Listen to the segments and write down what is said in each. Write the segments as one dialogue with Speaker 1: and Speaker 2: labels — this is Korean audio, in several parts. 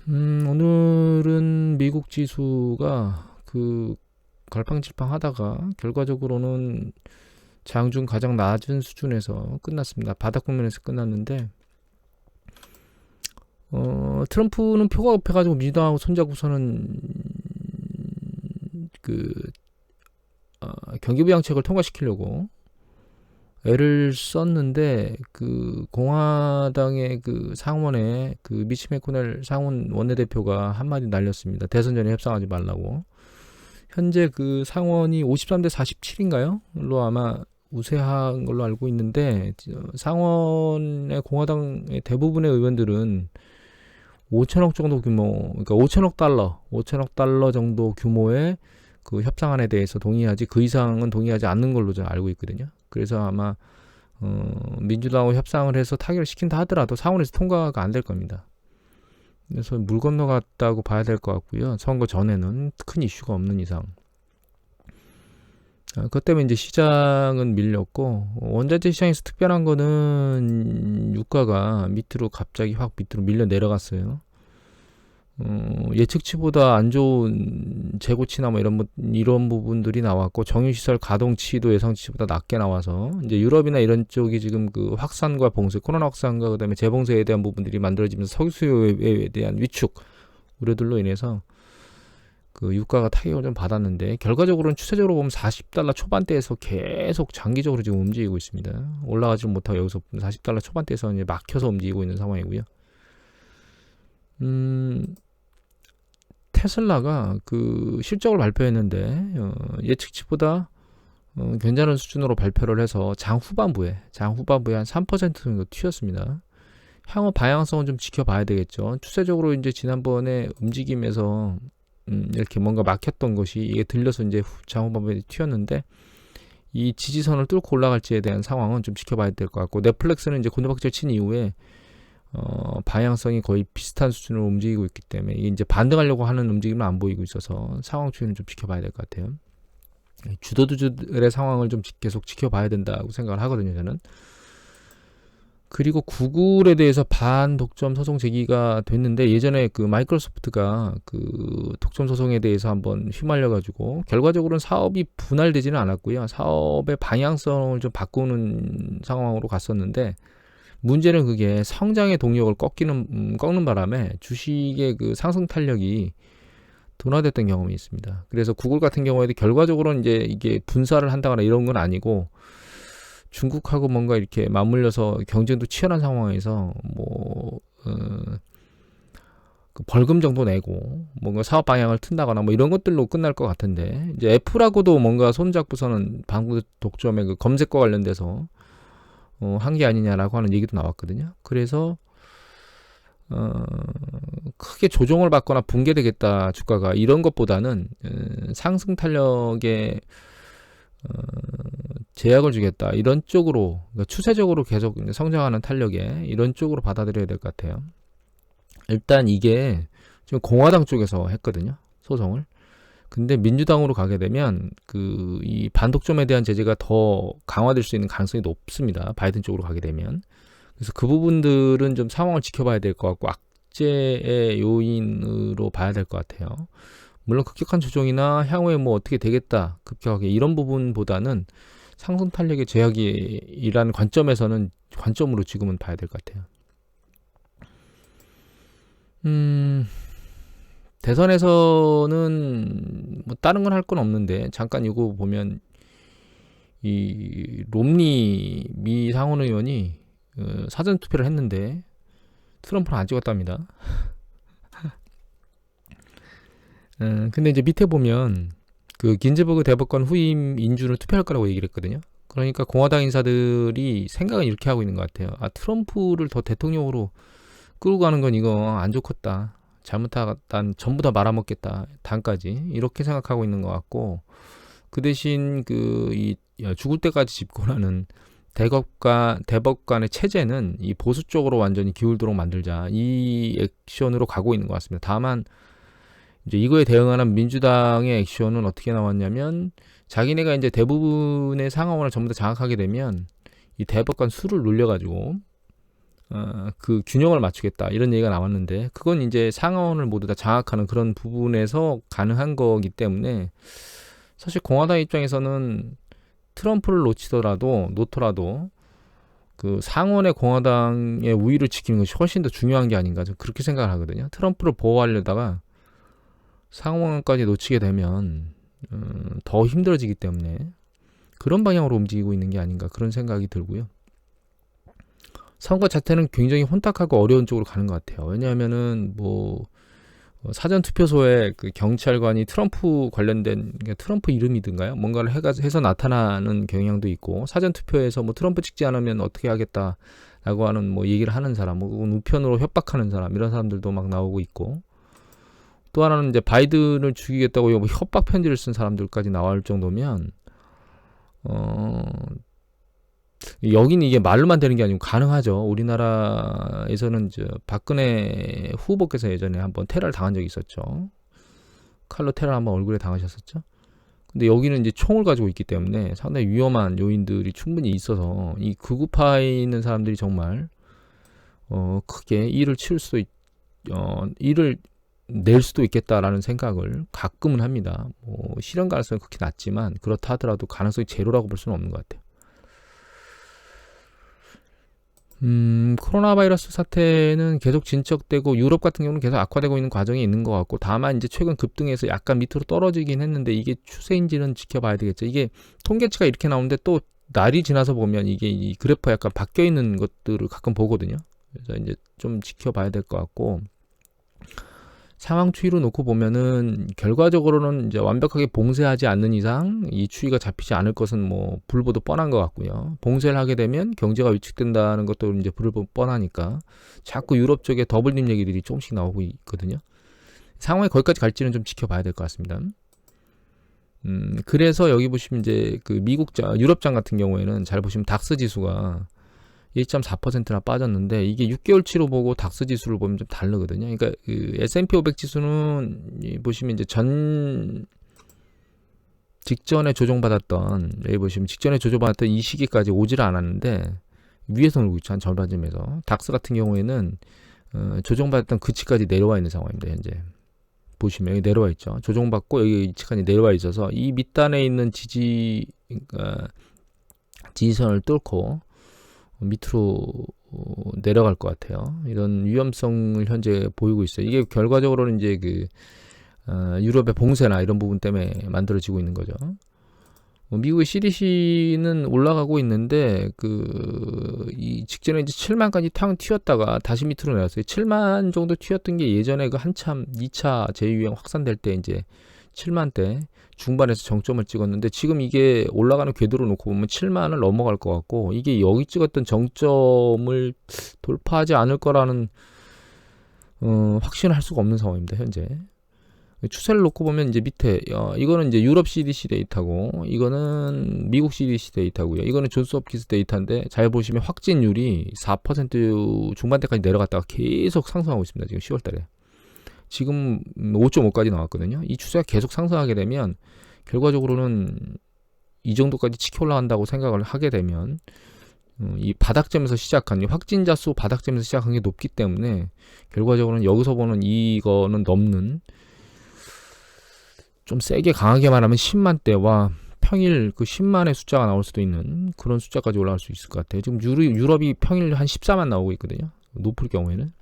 Speaker 1: 오늘은 미국 지수가 갈팡질팡 하다가 결과적으로는 장중 가장 낮은 수준에서 끝났습니다. 바닥 국면에서 끝났는데, 트럼프는 표가 급해가지고 민주당하고 손잡고서는 그, 경기부양책을 통과시키려고 애를 썼는데, 공화당의 상원에 미치 매코넬 상원 원내대표가 한마디 날렸습니다. 대선 전에 협상하지 말라고. 현재 상원이 53대 47인가요? 로 아마 우세한 걸로 알고 있는데, 상원의 공화당의 대부분의 의원들은 5천억 정도 규모, 그러니까 5천억 달러 정도 규모의 협상안에 대해서 동의하지, 그 이상은 동의하지 않는 걸로 제가 알고 있거든요. 그래서 아마 민주당하고 협상을 해서 타결을 시킨다 하더라도 상원에서 통과가 안 될 겁니다. 그래서 물 건너갔다고 봐야 될 것 같고요. 선거 전에는 큰 이슈가 없는 이상. 그것 때문에 이제 시장은 밀렸고, 원자재 시장에서 특별한 거는 유가가 갑자기 확 밑으로 밀려 내려갔어요. 예측치보다 안 좋은 재고치나 뭐 이런 부분들이 나왔고, 정유시설 가동치도 예상치보다 낮게 나와서 이제 유럽이나 이런 쪽이 지금 확산과 봉쇄, 코로나 확산과 그다음에 재봉쇄에 대한 부분들이 만들어지면서 석유 수요에 대한 위축 우려들로 인해서 유가가 타격을 좀 받았는데, 결과적으로는 추세적으로 보면 40달러 초반대에서 계속 장기적으로 지금 움직이고 있습니다. 올라가지 못하고 여기서 40달러 초반대에서 이제 막혀서 움직이고 있는 상황이고요. 테슬라가 실적을 발표했는데, 예측치보다 괜찮은 수준으로 발표를 해서 장 후반부에 한 3% 정도 튀었습니다. 향후 방향성은 좀 지켜봐야 되겠죠. 추세적으로 이제 지난번에 움직임에서 이렇게 뭔가 막혔던 것이 이게 들려서 이제 장 후반부에 튀었는데, 이 지지선을 뚫고 올라갈지에 대한 상황은 좀 지켜봐야 될 것 같고, 넷플릭스는 이제 곤두박질 친 이후에 방향성이 거의 비슷한 수준으로 움직이고 있기 때문에 이게 이제 반등하려고 하는 움직임은 안 보이고 있어서 상황 추이는 좀 지켜봐야 될 것 같아요. 주도주들의 상황을 좀 계속 지켜봐야 된다고 생각을 하거든요, 저는. 그리고 구글에 대해서 반독점 소송 제기가 됐는데, 예전에 마이크로소프트가 독점 소송에 대해서 한번 휘말려가지고 결과적으로는 사업이 분할되지는 않았고요. 사업의 방향성을 좀 바꾸는 상황으로 갔었는데, 문제는 그게 성장의 동력을 꺾는 바람에 주식의 상승 탄력이 둔화됐던 경험이 있습니다. 그래서 구글 같은 경우에도 결과적으로는 이제 이게 분사를 한다거나 이런 건 아니고, 중국하고 뭔가 이렇게 맞물려서 경쟁도 치열한 상황에서 벌금 정도 내고 뭔가 사업 방향을 튼다거나 뭐 이런 것들로 끝날 것 같은데, 이제 애플하고도 뭔가 손잡고서는 방구 독점의 검색과 관련돼서 한 게 아니냐라고 하는 얘기도 나왔거든요. 그래서 크게 조정을 받거나 붕괴되겠다 주가가, 이런 것보다는 상승 탄력에 제약을 주겠다, 이런 쪽으로, 그러니까 추세적으로 계속 성장하는 탄력에 이런 쪽으로 받아들여야 될 것 같아요. 일단 이게 지금 공화당 쪽에서 했거든요, 소송을. 근데 민주당으로 가게 되면 이 반독점에 대한 제재가 더 강화될 수 있는 가능성이 높습니다, 바이든 쪽으로 가게 되면. 그래서 그 부분들은 좀 상황을 지켜봐야 될 것 같고, 악재의 요인으로 봐야 될 것 같아요. 물론 급격한 조정이나 향후에 뭐 어떻게 되겠다, 급격하게, 이런 부분보다는 상승 탄력의 제약이라는 관점으로 지금은 봐야 될 것 같아요. 대선에서는 뭐 다른 건 할 건 없는데, 잠깐 이거 보면 이 롬니 미 상원 의원이 사전 투표를 했는데 트럼프는 안 찍었답니다. 근데 이제 밑에 보면 긴즈버그 대법관 후임 인준을 투표할 거라고 얘기를 했거든요. 그러니까 공화당 인사들이 생각은 이렇게 하고 있는 것 같아요. 트럼프를 더 대통령으로 끌고 가는 건 이거 안 좋겠다, 잘못하단 전부 다 말아먹겠다, 당까지, 이렇게 생각하고 있는 것 같고, 그 대신 죽을 때까지 집권하는 대법관의 체제는 이 보수 쪽으로 완전히 기울도록 만들자, 이 액션으로 가고 있는 것 같습니다. 다만 이제 이거에 대응하는 민주당의 액션은 어떻게 나왔냐면, 자기네가 이제 대부분의 상황을 전부 다 장악하게 되면 이 대법관 수를 늘려가지고 그 균형을 맞추겠다 이런 얘기가 나왔는데 그건 이제 상원을 모두 다 장악하는 그런 부분에서 가능한 거기 때문에 사실 공화당 입장에서는 트럼프를 놓더라도 그 상원의 공화당의 우위를 지키는 것이 훨씬 더 중요한 게 아닌가 좀 그렇게 생각을 하거든요. 트럼프를 보호하려다가 상원까지 놓치게 되면 더 힘들어지기 때문에 그런 방향으로 움직이고 있는 게 아닌가 그런 생각이 들고요. 선거 자체는 굉장히 혼탁하고 어려운 쪽으로 가는 것 같아요. 왜냐하면은 뭐 사전 투표소에 그 경찰관이 트럼프 관련된 트럼프 이름이든가요? 뭔가를 해서 나타나는 경향도 있고 사전 투표에서 뭐 트럼프 찍지 않으면 어떻게 하겠다라고 하는 뭐 얘기를 하는 사람, 혹은 우편으로 협박하는 사람 이런 사람들도 막 나오고 있고 또 하나는 이제 바이든을 죽이겠다고 뭐 협박 편지를 쓴 사람들까지 나올 정도면 여기는 이게 말로만 되는 게 아니고 가능하죠. 우리나라에서는 박근혜 후보께서 예전에 한번 테러를 당한 적이 있었죠. 칼로 테러 한번 얼굴에 당하셨었죠. 근데 여기는 이제 총을 가지고 있기 때문에 상당히 위험한 요인들이 충분히 있어서 이 극우파에 있는 사람들이 정말 크게 일을 낼 수도 있겠다라는 생각을 가끔은 합니다. 뭐 실현 가능성이 그렇게 낮지만 그렇다 하더라도 가능성이 제로라고 볼 수는 없는 것 같아요. 코로나 바이러스 사태는 계속 진척되고 유럽 같은 경우는 계속 악화되고 있는 과정이 있는 것 같고 다만 이제 최근 급등해서 약간 밑으로 떨어지긴 했는데 이게 추세인지는 지켜봐야 되겠죠. 이게 통계치가 이렇게 나오는데 또 날이 지나서 보면 이게 이 그래프가 약간 바뀌어 있는 것들을 가끔 보거든요. 그래서 이제 좀 지켜봐야 될 것 같고 상황 추이로 놓고 보면은 결과적으로는 이제 완벽하게 봉쇄하지 않는 이상 이 추이가 잡히지 않을 것은 뭐 불보듯 뻔한 것 같고요. 봉쇄를 하게 되면 경제가 위축된다는 것도 이제 불보듯 뻔하니까 자꾸 유럽 쪽에 더블립 얘기들이 조금씩 나오고 있거든요. 상황이 거기까지 갈지는 좀 지켜봐야 될 것 같습니다. 그래서 여기 보시면 이제 그 유럽장 같은 경우에는 잘 보시면 닥스 지수가 1.4%나 빠졌는데 이게 6개월치로 보고 닥스 지수를 보면 좀 다르거든요. 그러니까 그 S&P 500 지수는 보시면 이제 직전에 조정받았던 여기 보시면 직전에 조정받았던 이 시기까지 오지를 않았는데 위에서 놀고 있죠. 한 절반쯤에서. 닥스 같은 경우에는 조정받았던 그치까지 내려와 있는 상황입니다. 현재 보시면 여기 내려와 있죠. 조정받고 여기 이치까지 내려와 있어서 이 밑단에 있는 지지선을 뚫고 밑으로 내려갈 것 같아요. 이런 위험성을 현재 보이고 있어요. 이게 결과적으로는 이제 유럽의 봉쇄나 이런 부분 때문에 만들어지고 있는 거죠. 미국의 CDC는 올라가고 있는데 이 직전에 이제 7만까지 탕 튀었다가 다시 밑으로 내렸어요. 7만 정도 튀었던 게 예전에 한참 2차 재유행 확산될 때 이제 7만대 중반에서 정점을 찍었는데 지금 이게 올라가는 궤도로 놓고 보면 7만을 넘어갈 것 같고 이게 여기 찍었던 정점을 돌파하지 않을 거라는 확신을 할 수가 없는 상황입니다. 현재 추세를 놓고 보면 이제 밑에 이거는 이제 유럽 CDC 데이터고 이거는 미국 CDC 데이터고요. 이거는 존스홉킨스 데이터인데 잘 보시면 확진율이 4% 중반대까지 내려갔다가 계속 상승하고 있습니다. 지금 10월달에. 지금 5.5까지 나왔거든요. 이 추세가 계속 상승하게 되면 결과적으로는 이 정도까지 치켜 올라간다고 생각을 하게 되면 이 바닥점에서 시작한 이 확진자 수 바닥점에서 시작한 게 높기 때문에 결과적으로는 여기서 보는 이거는 넘는 좀 세게 강하게 말하면 10만대와 평일 10만의 숫자가 나올 수도 있는 그런 숫자까지 올라갈 수 있을 것 같아요. 지금 유럽이 평일 한 14만 나오고 있거든요. 높을 경우에는.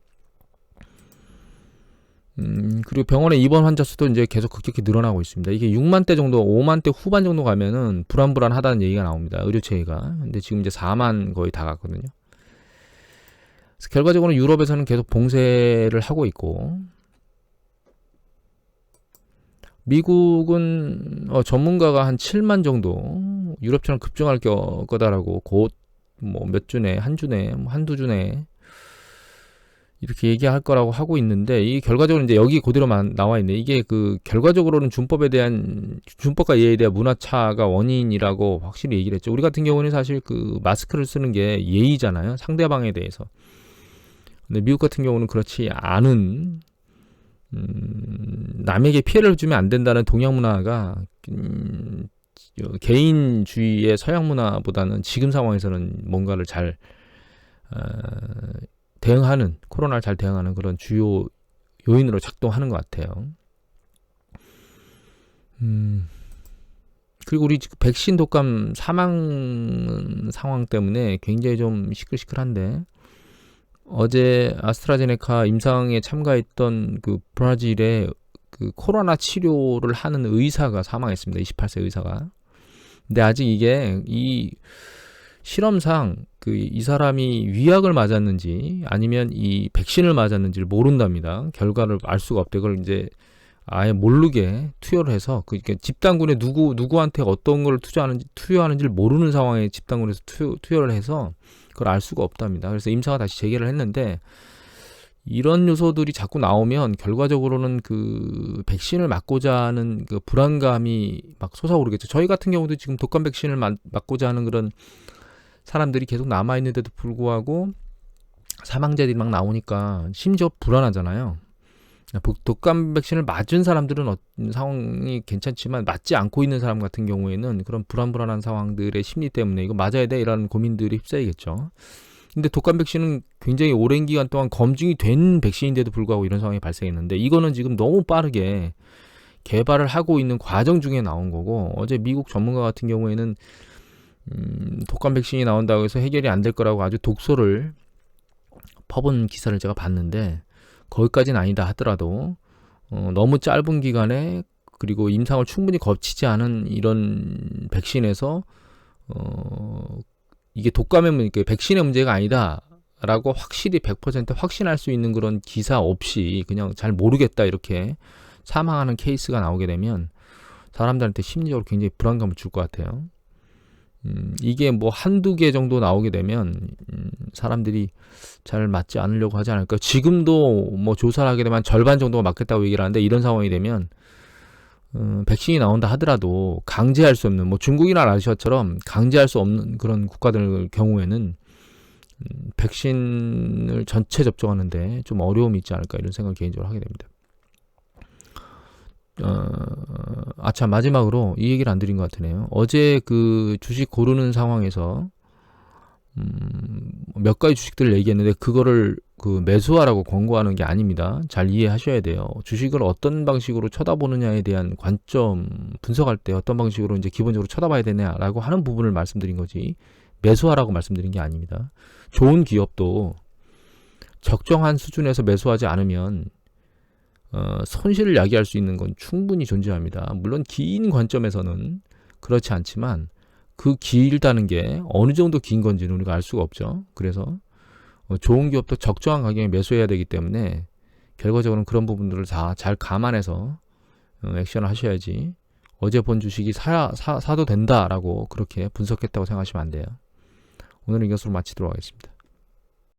Speaker 1: 그리고 병원에 입원 환자 수도 이제 계속 급격히 늘어나고 있습니다. 이게 6만대 정도, 5만대 후반 정도 가면은 불안하다는 얘기가 나옵니다. 의료체계가. 근데 지금 이제 4만 거의 다 갔거든요. 그래서 결과적으로 유럽에서는 계속 봉쇄를 하고 있고, 미국은 전문가가 한 7만 정도 유럽처럼 급증할 거다라고 곧 뭐 몇 주 내, 한 주 내, 한두 주 내 이렇게 얘기할 거라고 하고 있는데 이 결과적으로 이제 여기 그대로만 나와 있네. 이게 결과적으로는 준법과 예에 대한 문화차가 원인이라고 확실히 얘기를 했죠. 우리 같은 경우는 사실 마스크를 쓰는 게 예의잖아요. 상대방에 대해서. 근데 미국 같은 경우는 그렇지 않은 남에게 피해를 주면 안 된다는 동양 문화가 개인주의의 서양 문화보다는 지금 상황에서는 뭔가를 잘 대응하는, 코로나를 잘 대응하는 그런 주요 요인으로 작동하는 것 같아요. 그리고 우리 지금 백신 독감 사망 상황 때문에 굉장히 좀 시끌시끌한데, 어제 아스트라제네카 임상에 참가했던 그 브라질의 그 코로나 치료를 하는 의사가 사망했습니다. 28세 의사가. 근데 아직 이게 이 실험상 그 이 사람이 위약을 맞았는지 아니면 이 백신을 맞았는지를 모른답니다. 결과를 알 수가 없대. 그걸 이제 아예 모르게 투여를 해서 그러니까 집단군에 누구한테 어떤 걸 투여하는지를 모르는 상황에 집단군에서 투여를 해서 그걸 알 수가 없답니다. 그래서 임사가 다시 재개를 했는데, 이런 요소들이 자꾸 나오면 결과적으로는 그 백신을 맞고자 하는 그 불안감이 막 솟아오르겠죠. 저희 같은 경우도 지금 독감 백신을 맞고자 하는 그런 사람들이 계속 남아있는데도 불구하고 사망자들이 막 나오니까 심지어 불안하잖아요. 독감 백신을 맞은 사람들은 상황이 괜찮지만 맞지 않고 있는 사람 같은 경우에는 그런 불안한 상황들의 심리 때문에 이거 맞아야 돼 이라는 고민들이 휩싸이겠죠. 근데 독감 백신은 굉장히 오랜 기간 동안 검증이 된 백신인데도 불구하고 이런 상황이 발생했는데, 이거는 지금 너무 빠르게 개발을 하고 있는 과정 중에 나온 거고, 어제 미국 전문가 같은 경우에는 독감 백신이 나온다고 해서 해결이 안 될 거라고 아주 독소를 퍼본 기사를 제가 봤는데, 거기까지는 아니다 하더라도 너무 짧은 기간에 그리고 임상을 충분히 거치지 않은 이런 백신에서 이게 독감의 문제, 백신의 문제가 아니다라고 확실히 100% 확신할 수 있는 그런 기사 없이 그냥 잘 모르겠다 이렇게 사망하는 케이스가 나오게 되면 사람들한테 심리적으로 굉장히 불안감을 줄 것 같아요. 이게 뭐 한두 개 정도 나오게 되면 사람들이 잘 맞지 않으려고 하지 않을까. 지금도 뭐 조사를 하게 되면 절반 정도가 맞겠다고 얘기를 하는데, 이런 상황이 되면 백신이 나온다 하더라도 강제할 수 없는, 뭐 중국이나 러시아처럼 강제할 수 없는 그런 국가들 경우에는 백신을 전체 접종하는데 좀 어려움이 있지 않을까, 이런 생각을 개인적으로 하게 됩니다. 참, 마지막으로 이 얘기를 안 드린 것 같으네요. 어제 그 주식 고르는 상황에서 몇 가지 주식들을 얘기했는데, 그거를 그 매수하라고 권고하는 게 아닙니다. 잘 이해하셔야 돼요. 주식을 어떤 방식으로 쳐다보느냐에 대한 관점 분석할 때 어떤 방식으로 이제 기본적으로 쳐다봐야 되냐라고 하는 부분을 말씀드린 거지, 매수하라고 말씀드린 게 아닙니다. 좋은 기업도 적정한 수준에서 매수하지 않으면 손실을 야기할 수 있는 건 충분히 존재합니다. 물론 긴 관점에서는 그렇지 않지만 그 길다는 게 어느 정도 긴 건지는 우리가 알 수가 없죠. 그래서 좋은 기업도 적정한 가격에 매수해야 되기 때문에 결과적으로는 그런 부분들을 다 잘 감안해서 액션을 하셔야지, 어제 본 주식이 사도 된다라고 그렇게 분석했다고 생각하시면 안 돼요. 오늘은 이것으로 마치도록 하겠습니다.